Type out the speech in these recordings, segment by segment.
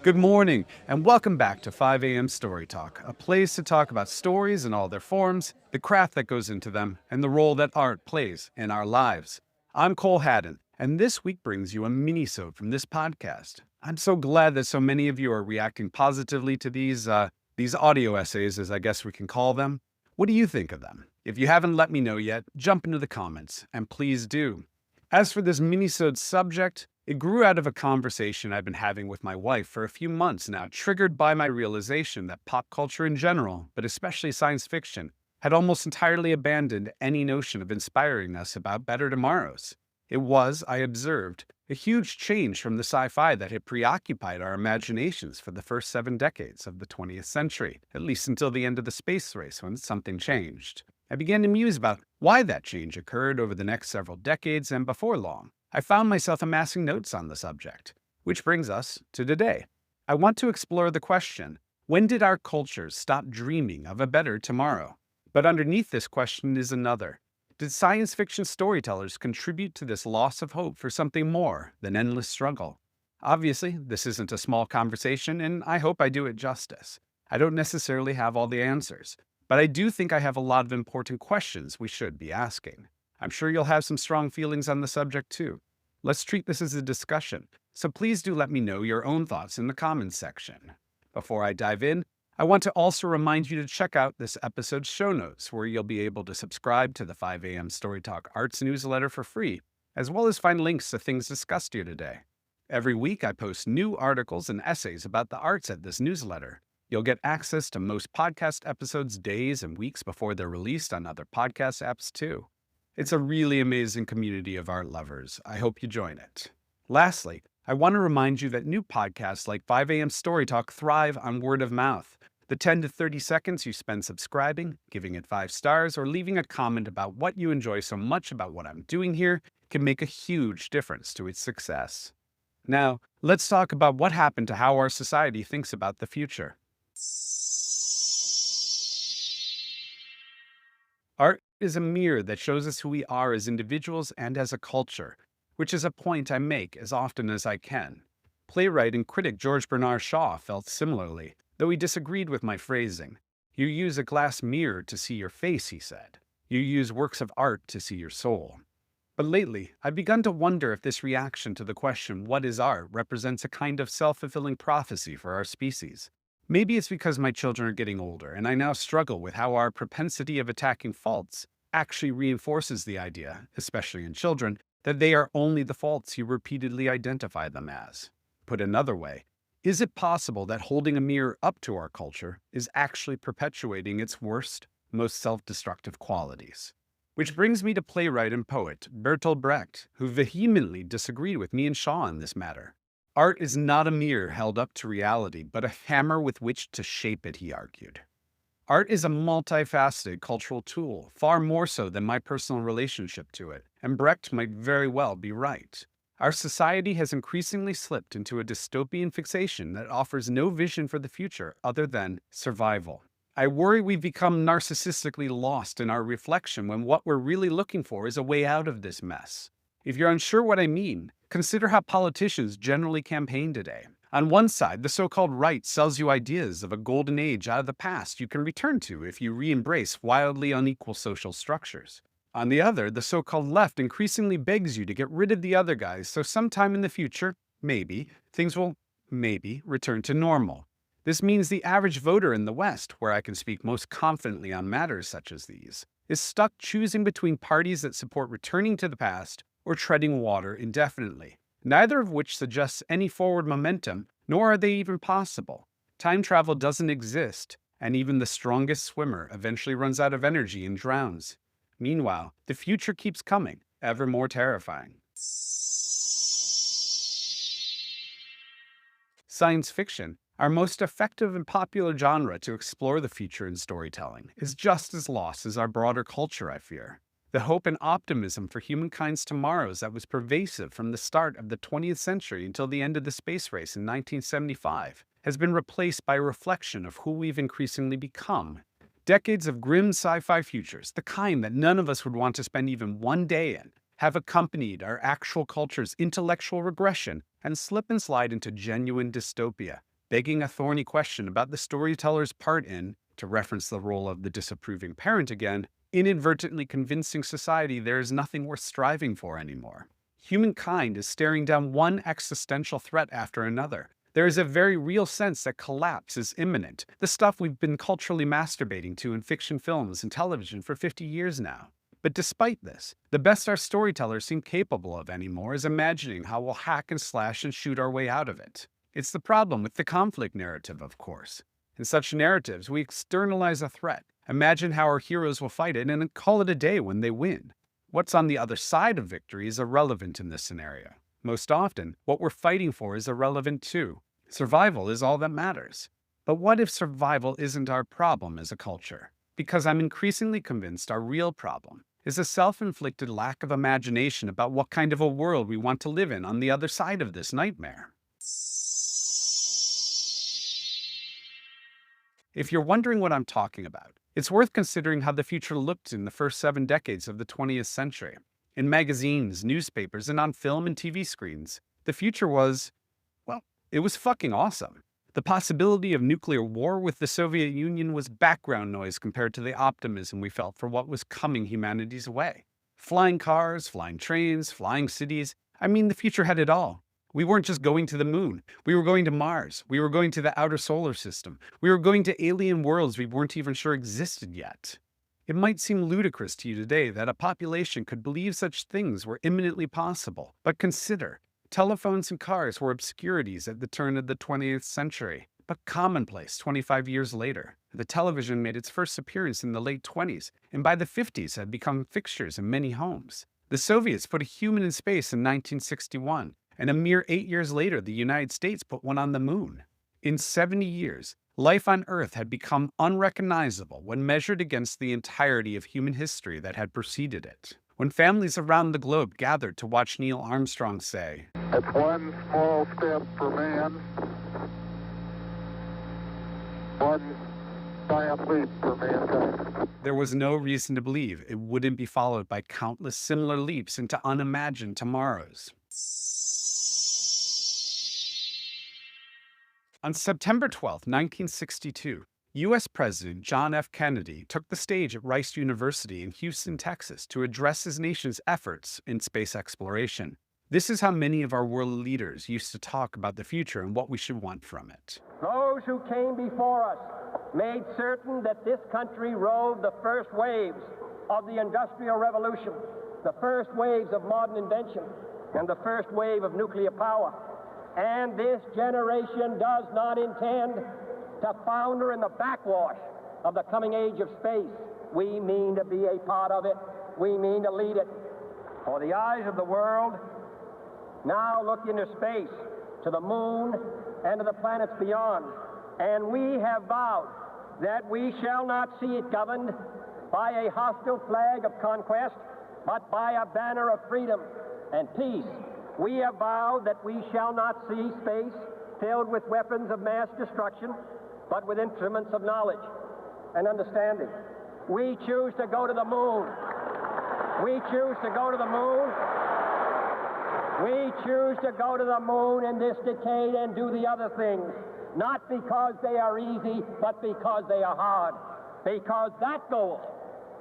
Good morning, and welcome back to 5 a.m. Story Talk, a place to talk about stories in all their forms, the craft that goes into them, and the role that art plays in our lives. I'm Cole Haddon, and this week brings you a mini-sode from this podcast. I'm so glad that so many of you are reacting positively to these audio essays, as I guess we can call them. What do you think of them? If you haven't let me know yet, jump into the comments, and please do. As for this mini-sode subject, it grew out of a conversation I've been having with my wife for a few months now, triggered by my realization that pop culture in general, but especially science fiction, had almost entirely abandoned any notion of inspiring us about better tomorrows. It was, I observed, a huge change from the sci-fi that had preoccupied our imaginations for the first 7 decades of the 20th century, at least until the end of the space race when something changed. I began to muse about why that change occurred over the next several decades, and before long, I found myself amassing notes on the subject. Which brings us to today. I want to explore the question, when did our cultures stop dreaming of a better tomorrow? But underneath this question is another. Did science fiction storytellers contribute to this loss of hope for something more than endless struggle? Obviously, this isn't a small conversation, and I hope I do it justice. I don't necessarily have all the answers, but I do think I have a lot of important questions we should be asking. I'm sure you'll have some strong feelings on the subject too. Let's treat this as a discussion, so please do let me know your own thoughts in the comments section. Before I dive in, I want to also remind you to check out this episode's show notes, where you'll be able to subscribe to the 5 a.m. Story Talk Arts newsletter for free, as well as find links to things discussed here today. Every week, I post new articles and essays about the arts at this newsletter. You'll get access to most podcast episodes days and weeks before they're released on other podcast apps too. It's a really amazing community of art lovers. I hope you join it. Lastly, I want to remind you that new podcasts like 5 a.m. Story Talk thrive on word of mouth. The 10 to 30 seconds you spend subscribing, giving it 5 stars, or leaving a comment about what you enjoy so much about what I'm doing here can make a huge difference to its success. Now, let's talk about what happened to how our society thinks about the future. Art is a mirror that shows us who we are as individuals and as a culture, which is a point I make as often as I can. Playwright and critic George Bernard Shaw felt similarly, though he disagreed with my phrasing. You use a glass mirror to see your face, he said. You use works of art to see your soul. But lately, I've begun to wonder if this reaction to the question, what is art, represents a kind of self-fulfilling prophecy for our species. Maybe it's because my children are getting older, and I now struggle with how our propensity of attacking faults actually reinforces the idea, especially in children, that they are only the faults you repeatedly identify them as. Put another way, is it possible that holding a mirror up to our culture is actually perpetuating its worst, most self-destructive qualities? Which brings me to playwright and poet Bertolt Brecht, who vehemently disagreed with me and Shaw in this matter. Art is not a mirror held up to reality, but a hammer with which to shape it, he argued. Art is a multifaceted cultural tool, far more so than my personal relationship to it, and Brecht might very well be right. Our society has increasingly slipped into a dystopian fixation that offers no vision for the future other than survival. I worry we've become narcissistically lost in our reflection when what we're really looking for is a way out of this mess. If you're unsure what I mean, consider how politicians generally campaign today. On one side, the so-called right sells you ideas of a golden age out of the past you can return to if you re-embrace wildly unequal social structures. On the other, the so-called left increasingly begs you to get rid of the other guys so sometime in the future, maybe, things will, maybe, return to normal. This means the average voter in the West, where I can speak most confidently on matters such as these, is stuck choosing between parties that support returning to the past or treading water indefinitely, neither of which suggests any forward momentum, nor are they even possible. Time travel doesn't exist, and even the strongest swimmer eventually runs out of energy and drowns. Meanwhile, the future keeps coming, ever more terrifying. Science fiction, our most effective and popular genre to explore the future in storytelling, is just as lost as our broader culture, I fear. The hope and optimism for humankind's tomorrows that was pervasive from the start of the 20th century until the end of the space race in 1975 has been replaced by a reflection of who we've increasingly become. Decades of grim sci-fi futures, the kind that none of us would want to spend even one day in, have accompanied our actual culture's intellectual regression and slip and slide into genuine dystopia. begging a thorny question about the storyteller's part in, to reference the role of the disapproving parent again, inadvertently convincing society there is nothing worth striving for anymore. Humankind is staring down one existential threat after another. There is a very real sense that collapse is imminent, the stuff we've been culturally masturbating to in fiction films and television for 50 years now. But despite this, the best our storytellers seem capable of anymore is imagining how we'll hack and slash and shoot our way out of it. It's the problem with the conflict narrative, of course. In such narratives, we externalize a threat, imagine how our heroes will fight it, and then call it a day when they win. What's on the other side of victory is irrelevant in this scenario. Most often, what we're fighting for is irrelevant too. Survival is all that matters. But what if survival isn't our problem as a culture? Because I'm increasingly convinced our real problem is a self-inflicted lack of imagination about what kind of a world we want to live in on the other side of this nightmare. If you're wondering what I'm talking about, it's worth considering how the future looked in the first 7 decades of the 20th century. In magazines, newspapers, and on film and TV screens, the future was, well, it was fucking awesome. The possibility of nuclear war with the Soviet Union was background noise compared to the optimism we felt for what was coming humanity's way. Flying cars, flying trains, flying cities. The future had it all. We weren't just going to the moon. We were going to Mars. We were going to the outer solar system. We were going to alien worlds we weren't even sure existed yet. It might seem ludicrous to you today that a population could believe such things were imminently possible, but consider, telephones and cars were obscurities at the turn of the 20th century, but commonplace 25 years later. The television made its first appearance in the late 20s, and by the 50s had become fixtures in many homes. The Soviets put a human in space in 1961, and a mere 8 years later, the United States put one on the moon. In 70 years, life on Earth had become unrecognizable when measured against the entirety of human history that had preceded it. When families around the globe gathered to watch Neil Armstrong say, "It's one small step for man, one giant leap for mankind," there was no reason to believe it wouldn't be followed by countless similar leaps into unimagined tomorrows. On September 12, 1962, U.S. President John F. Kennedy took the stage at Rice University in Houston, Texas, to address his nation's efforts in space exploration. This is how many of our world leaders used to talk about the future and what we should want from it. Those who came before us made certain that this country rode the first waves of the Industrial Revolution, the first waves of modern invention, and the first wave of nuclear power. And this generation does not intend to founder in the backwash of the coming age of space. We mean to be a part of it. We mean to lead it. For the eyes of the world now look into space, to the moon, and to the planets beyond. And we have vowed that we shall not see it governed by a hostile flag of conquest, but by a banner of freedom and peace. We have vowed that we shall not see space filled with weapons of mass destruction, but with instruments of knowledge and understanding. We choose to go to the moon. We choose to go to the moon. We choose to go to the moon in this decade and do the other things, not because they are easy, but because they are hard. Because that goal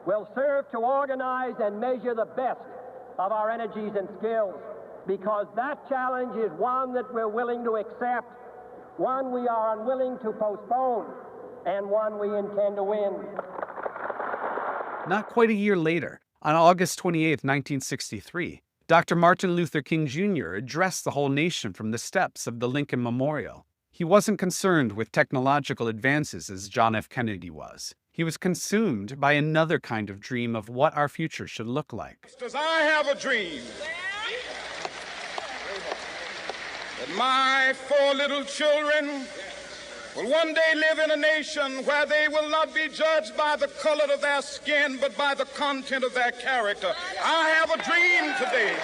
will serve to organize and measure the best of our energies and skills. Because that challenge is one that we're willing to accept, one we are unwilling to postpone, and one we intend to win. Not quite a year later, on August 28, 1963, Dr. Martin Luther King Jr. addressed the whole nation from the steps of the Lincoln Memorial. He wasn't concerned with technological advances as John F. Kennedy was. He was consumed by another kind of dream of what our future should look like. Because I have a dream that my 4 little children will one day live in a nation where they will not be judged by the color of their skin, but by the content of their character. I have a dream today.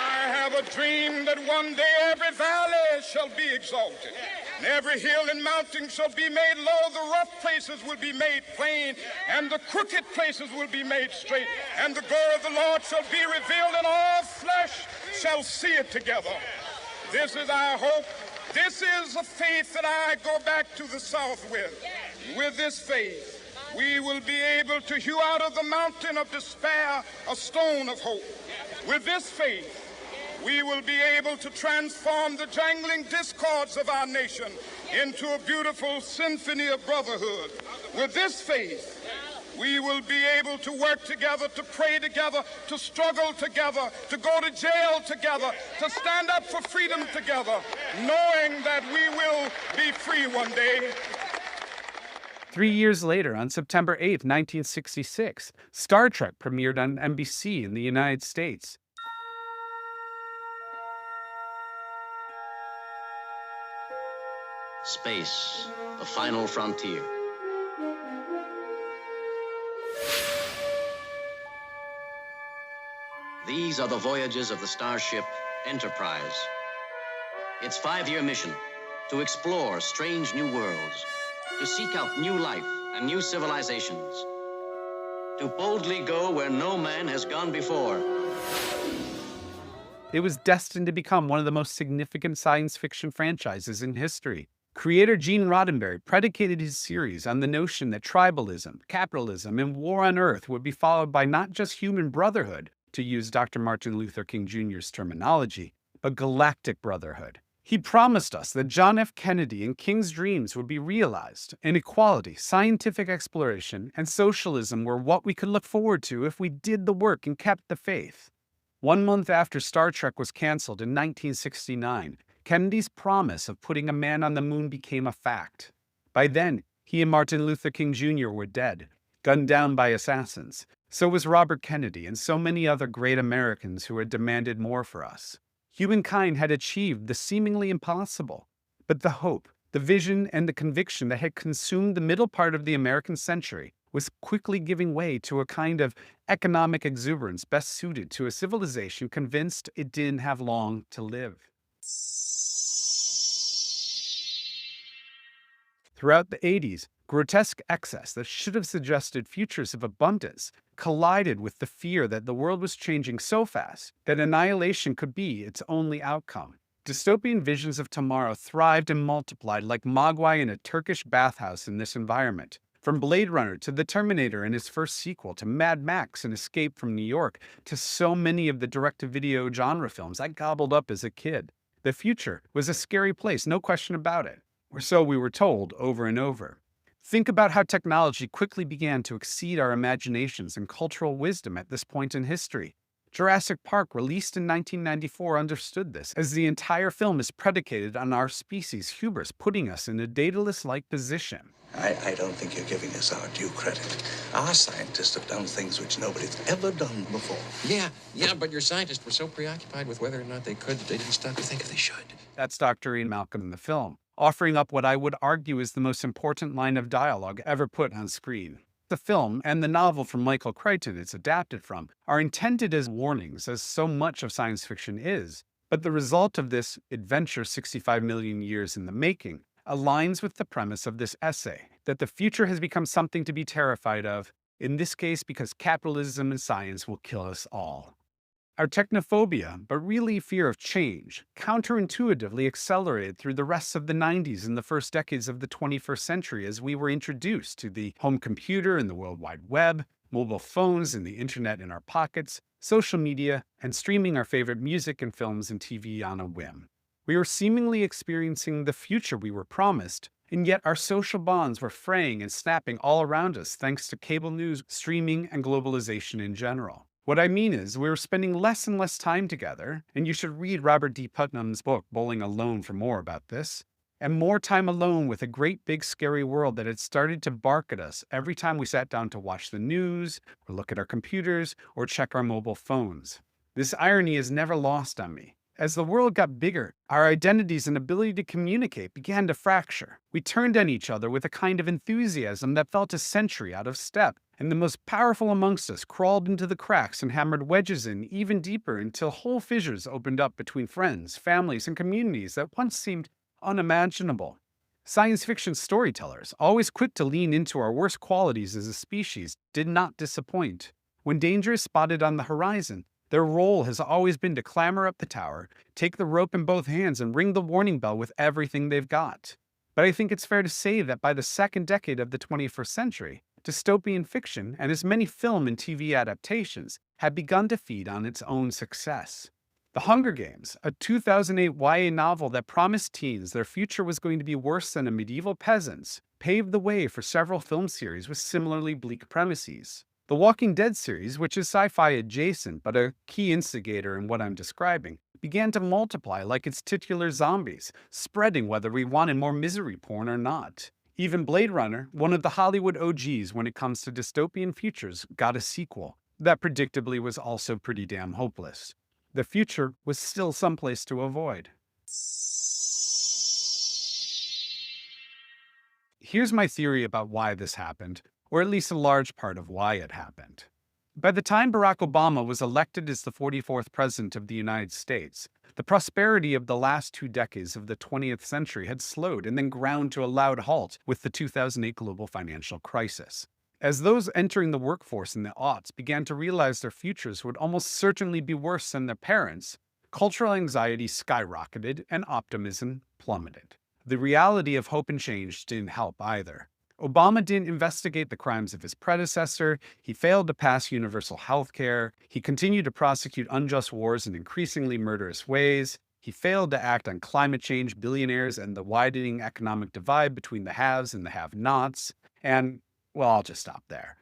I have a dream that one day every valley shall be exalted, and every hill and mountain shall be made low. The rough places will be made plain, and the crooked places will be made straight. And the glory of the Lord shall be revealed, and all flesh shall see it together. This is our hope. This is a faith that I go back to the South with. With this faith, we will be able to hew out of the mountain of despair a stone of hope. With this faith, we will be able to transform the jangling discords of our nation into a beautiful symphony of brotherhood. With this faith, we will be able to work together, to pray together, to struggle together, to go to jail together, to stand up for freedom together, knowing that we will be free one day. 3 years later, on September 8, 1966, Star Trek premiered on NBC in the United States. Space, the final frontier. These are the voyages of the starship Enterprise. Its 5-year mission, to explore strange new worlds, to seek out new life and new civilizations, to boldly go where no man has gone before. It was destined to become one of the most significant science fiction franchises in history. Creator Gene Roddenberry predicated his series on the notion that tribalism, capitalism, and war on Earth would be followed by not just human brotherhood, to use Dr. Martin Luther King Jr.'s terminology, but galactic brotherhood. He promised us that John F. Kennedy and King's dreams would be realized, and equality, scientific exploration, and socialism were what we could look forward to if we did the work and kept the faith. 1 month after Star Trek was canceled in 1969, Kennedy's promise of putting a man on the moon became a fact. By then, he and Martin Luther King Jr. were dead, gunned down by assassins. So was Robert Kennedy and so many other great Americans who had demanded more for us. Humankind had achieved the seemingly impossible, but the hope, the vision, and the conviction that had consumed the middle part of the American century was quickly giving way to a kind of economic exuberance best suited to a civilization convinced it didn't have long to live. Throughout the 80s, grotesque excess that should have suggested futures of abundance collided with the fear that the world was changing so fast that annihilation could be its only outcome. Dystopian visions of tomorrow thrived and multiplied like mogwai in a Turkish bathhouse in this environment. From Blade Runner to The Terminator and his first sequel to Mad Max and Escape from New York to so many of the direct-to-video genre films I gobbled up as a kid. The future was a scary place, no question about it. Or so we were told over and over. Think about how technology quickly began to exceed our imaginations and cultural wisdom at this point in history. Jurassic Park, released in 1994, understood this, as the entire film is predicated on our species' hubris, putting us in a Daedalus-like position. I don't think you're giving us our due credit. Our scientists have done things which nobody's ever done before. Yeah, but your scientists were so preoccupied with whether or not they could that they didn't stop to think if they should. That's Dr. Ian Malcolm in the film, offering up what I would argue is the most important line of dialogue ever put on screen. The film and the novel from Michael Crichton it's adapted from are intended as warnings, as so much of science fiction is. But the result of this adventure 65 million years in the making aligns with the premise of this essay, that the future has become something to be terrified of, in this case because capitalism and science will kill us all. Our technophobia, but really fear of change, counterintuitively accelerated through the rest of the 90s and the first decades of the 21st century as we were introduced to the home computer and the World Wide Web, mobile phones and the internet in our pockets, social media, and streaming our favorite music and films and TV on a whim. We were seemingly experiencing the future we were promised, and yet our social bonds were fraying and snapping all around us thanks to cable news, streaming, and globalization in general. What I mean is, we were spending less and less time together, and you should read Robert D. Putnam's book, Bowling Alone, for more about this, and more time alone with a great big scary world that had started to bark at us every time we sat down to watch the news, or look at our computers, or check our mobile phones. This irony is never lost on me. As the world got bigger, our identities and ability to communicate began to fracture. We turned on each other with a kind of enthusiasm that felt a century out of step, and the most powerful amongst us crawled into the cracks and hammered wedges in even deeper until whole fissures opened up between friends, families, and communities that once seemed unimaginable. Science fiction storytellers, always quick to lean into our worst qualities as a species, did not disappoint. When danger is spotted on the horizon, Their role has always been to clamber up the tower, take the rope in both hands, and ring the warning bell with everything they've got. But I think it's fair to say that by the second decade of the 21st century, dystopian fiction and as many film and TV adaptations had begun to feed on its own success. The Hunger Games, a 2008 YA novel that promised teens their future was going to be worse than a medieval peasant's, paved the way for several film series with similarly bleak premises. The Walking Dead series, which is sci-fi adjacent but a key instigator in what I'm describing, began to multiply like its titular zombies, spreading whether we wanted more misery porn or not. Even Blade Runner, one of the Hollywood OGs when it comes to dystopian futures, got a sequel that predictably was also pretty damn hopeless. The future was still someplace to avoid. Here's my theory about why this happened, or at least a large part of why it happened. By the time Barack Obama was elected as the 44th president of the United States, the prosperity of the last 2 decades of the 20th century had slowed and then ground to a loud halt with the 2008 global financial crisis. As those entering the workforce in the aughts began to realize their futures would almost certainly be worse than their parents', cultural anxiety skyrocketed and optimism plummeted. The reality of hope and change didn't help either. Obama didn't investigate the crimes of his predecessor, he failed to pass universal health care, he continued to prosecute unjust wars in increasingly murderous ways, he failed to act on climate change, billionaires, and the widening economic divide between the haves and the have-nots, and, well, I'll just stop there.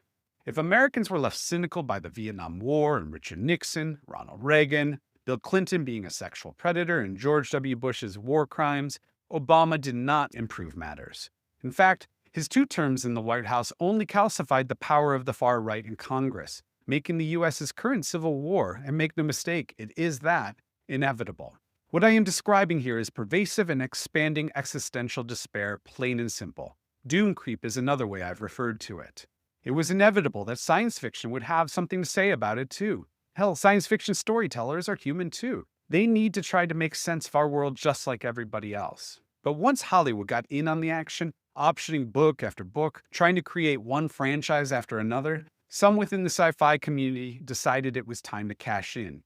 If Americans were left cynical by the Vietnam War and Richard Nixon, Ronald Reagan, Bill Clinton being a sexual predator, and George W. Bush's war crimes, Obama did not improve matters. In fact, his 2 terms in the White House only calcified the power of the far right in Congress, making the U.S.'s current civil war, and make no mistake, it is that, inevitable. What I am describing here is pervasive and expanding existential despair, plain and simple. Doom creep is another way I've referred to it. It was inevitable that science fiction would have something to say about it too. Hell, science fiction storytellers are human too. They need to try to make sense of our world just like everybody else. But once Hollywood got in on the action, optioning book after book, trying to create one franchise after another, some within the sci-fi community decided it was time to cash in.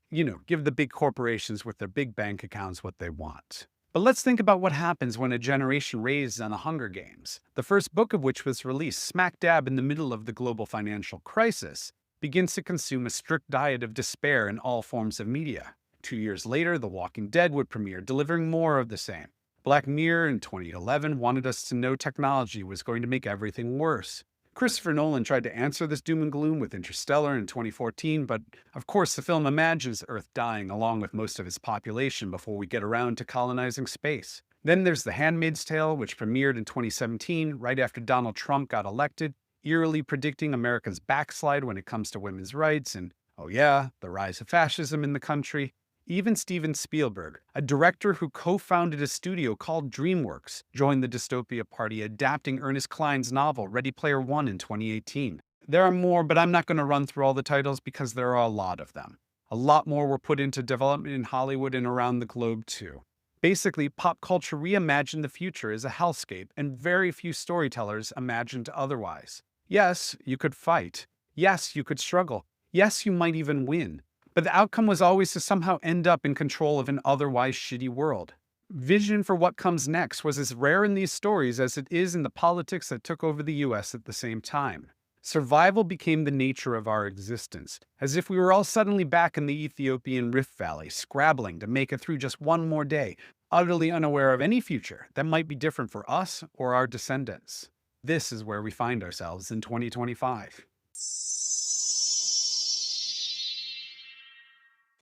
Give the big corporations with their big bank accounts what they want. But let's think about what happens when a generation raised on the Hunger Games, the first book of which was released smack dab in the middle of the global financial crisis, begins to consume a strict diet of despair in all forms of media. 2 years later, The Walking Dead would premiere, delivering more of the same. Black Mirror in 2011 wanted us to know technology was going to make everything worse. Christopher Nolan tried to answer this doom and gloom with Interstellar in 2014, but of course the film imagines Earth dying along with most of its population before we get around to colonizing space. Then there's The Handmaid's Tale, which premiered in 2017, right after Donald Trump got elected, eerily predicting America's backslide when it comes to women's rights and, oh yeah, the rise of fascism in the country. Even Steven Spielberg, a director who co-founded a studio called DreamWorks, joined the dystopia party, adapting Ernest Cline's novel Ready Player One in 2018. There are more, but I'm not going to run through all the titles because there are a lot of them. A lot more were put into development in Hollywood and around the globe too. Basically, pop culture reimagined the future as a hellscape, and very few storytellers imagined otherwise. Yes, you could fight. Yes, you could struggle. Yes, you might even win. But the outcome was always to somehow end up in control of an otherwise shitty world. Vision for what comes next was as rare in these stories as it is in the politics that took over the US at the same time. Survival became the nature of our existence, as if we were all suddenly back in the Ethiopian Rift Valley, scrabbling to make it through just one more day, utterly unaware of any future that might be different for us or our descendants. This is where we find ourselves in 2025.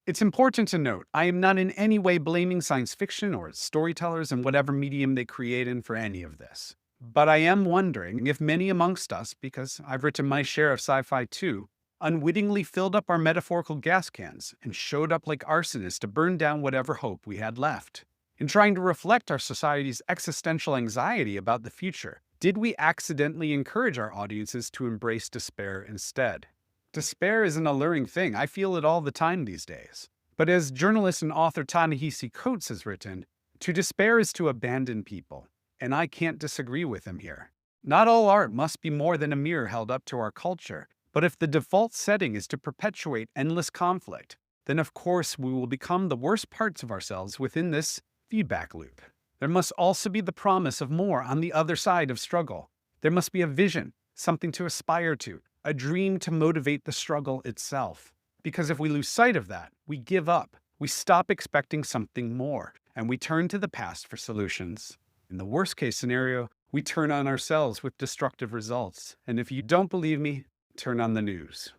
It's important to note, I am not in any way blaming science fiction or its storytellers in whatever medium they create in for any of this. But I am wondering if many amongst us, because I've written my share of sci-fi too, unwittingly filled up our metaphorical gas cans and showed up like arsonists to burn down whatever hope we had left. In trying to reflect our society's existential anxiety about the future, did we accidentally encourage our audiences to embrace despair instead? Despair is an alluring thing. I feel it all the time these days. But as journalist and author Ta-Nehisi Coates has written, to despair is to abandon people. And I can't disagree with him here. Not all art must be more than a mirror held up to our culture. But if the default setting is to perpetuate endless conflict, then of course we will become the worst parts of ourselves within this feedback loop. There must also be the promise of more on the other side of struggle. There must be a vision, something to aspire to, a dream to motivate the struggle itself. Because if we lose sight of that, we give up. We stop expecting something more, and we turn to the past for solutions. In the worst case scenario, we turn on ourselves with destructive results. And if you don't believe me, turn on the news.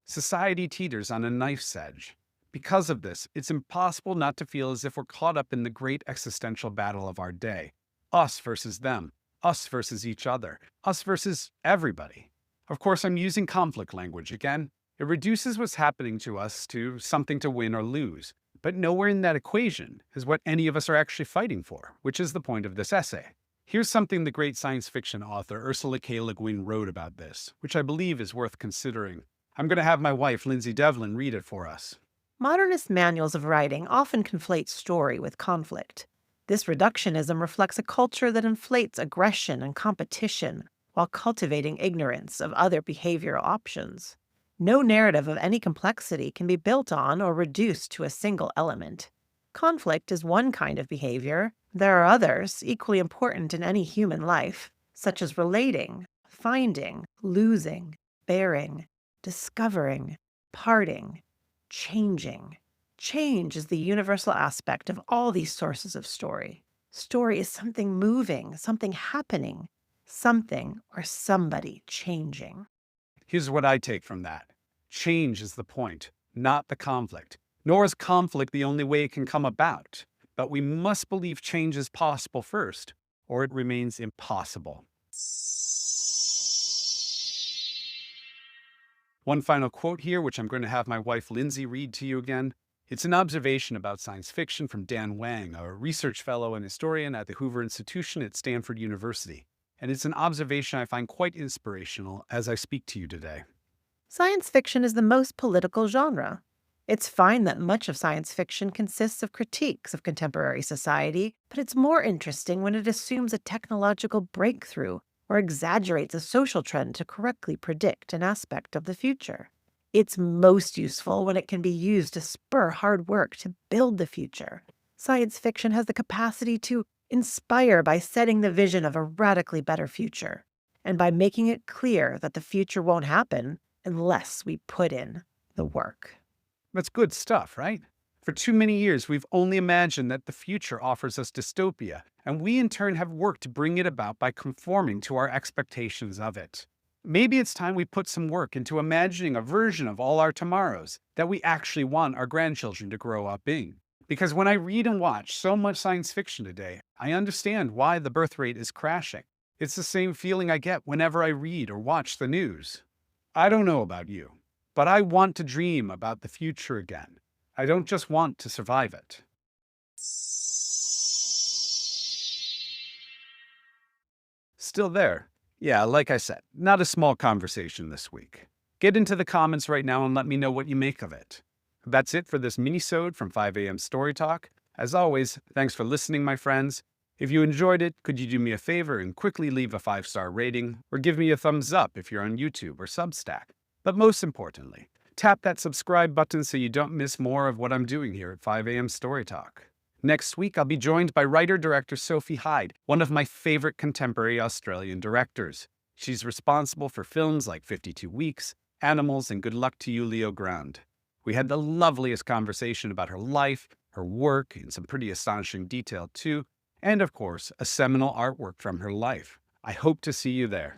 Society teeters on a knife's edge. Because of this, it's impossible not to feel as if we're caught up in the great existential battle of our day. Us versus them. Us versus each other. Us versus everybody. Of course, I'm using conflict language again. It reduces what's happening to us to something to win or lose. But nowhere in that equation is what any of us are actually fighting for, which is the point of this essay. Here's something the great science fiction author Ursula K. Le Guin wrote about this, which I believe is worth considering. I'm going to have my wife, Lindsay Devlin, read it for us. Modernist manuals of writing often conflate story with conflict. This reductionism reflects a culture that inflates aggression and competition while cultivating ignorance of other behavioral options. No narrative of any complexity can be built on or reduced to a single element. Conflict is one kind of behavior. There are others equally important in any human life, such as relating, finding, losing, bearing, discovering, parting, changing. Change is the universal aspect of all these sources of story. Story is something moving, something happening, something or somebody changing. Here's what I take from that. Change is the point, not the conflict. Nor is conflict the only way it can come about. But we must believe change is possible first, or it remains impossible. One final quote here, which I'm going to have my wife Lindsay read to you again. It's an observation about science fiction from Dan Wang, a research fellow and historian at the Hoover Institution at Stanford University. And it's an observation I find quite inspirational as I speak to you today. Science fiction is the most political genre. It's fine that much of science fiction consists of critiques of contemporary society, but it's more interesting when it assumes a technological breakthrough or exaggerates a social trend to correctly predict an aspect of the future. It's most useful when it can be used to spur hard work to build the future. Science fiction has the capacity to inspire by setting the vision of a radically better future, and by making it clear that the future won't happen unless we put in the work. That's good stuff, right? For too many years, we've only imagined that the future offers us dystopia, and we in turn have worked to bring it about by conforming to our expectations of it. Maybe it's time we put some work into imagining a version of all our tomorrows that we actually want our grandchildren to grow up in. Because when I read and watch so much science fiction today, I understand why the birth rate is crashing. It's the same feeling I get whenever I read or watch the news. I don't know about you, but I want to dream about the future again. I don't just want to survive it. Still there? Yeah, like I said, not a small conversation this week. Get into the comments right now and let me know what you make of it. That's it for this mini-sode from 5 a.m. Story Talk. As always, thanks for listening, my friends. If you enjoyed it, could you do me a favor and quickly leave a 5-star rating, or give me a thumbs up if you're on YouTube or Substack? But most importantly, tap that subscribe button so you don't miss more of what I'm doing here at 5 a.m. Story Talk. Next week, I'll be joined by writer-director Sophie Hyde, one of my favorite contemporary Australian directors. She's responsible for films like 52 Weeks, Animals, and Good Luck to You, Leo Grande. We had the loveliest conversation about her life, her work, and some pretty astonishing detail too, and of course, a seminal artwork from her life. I hope to see you there.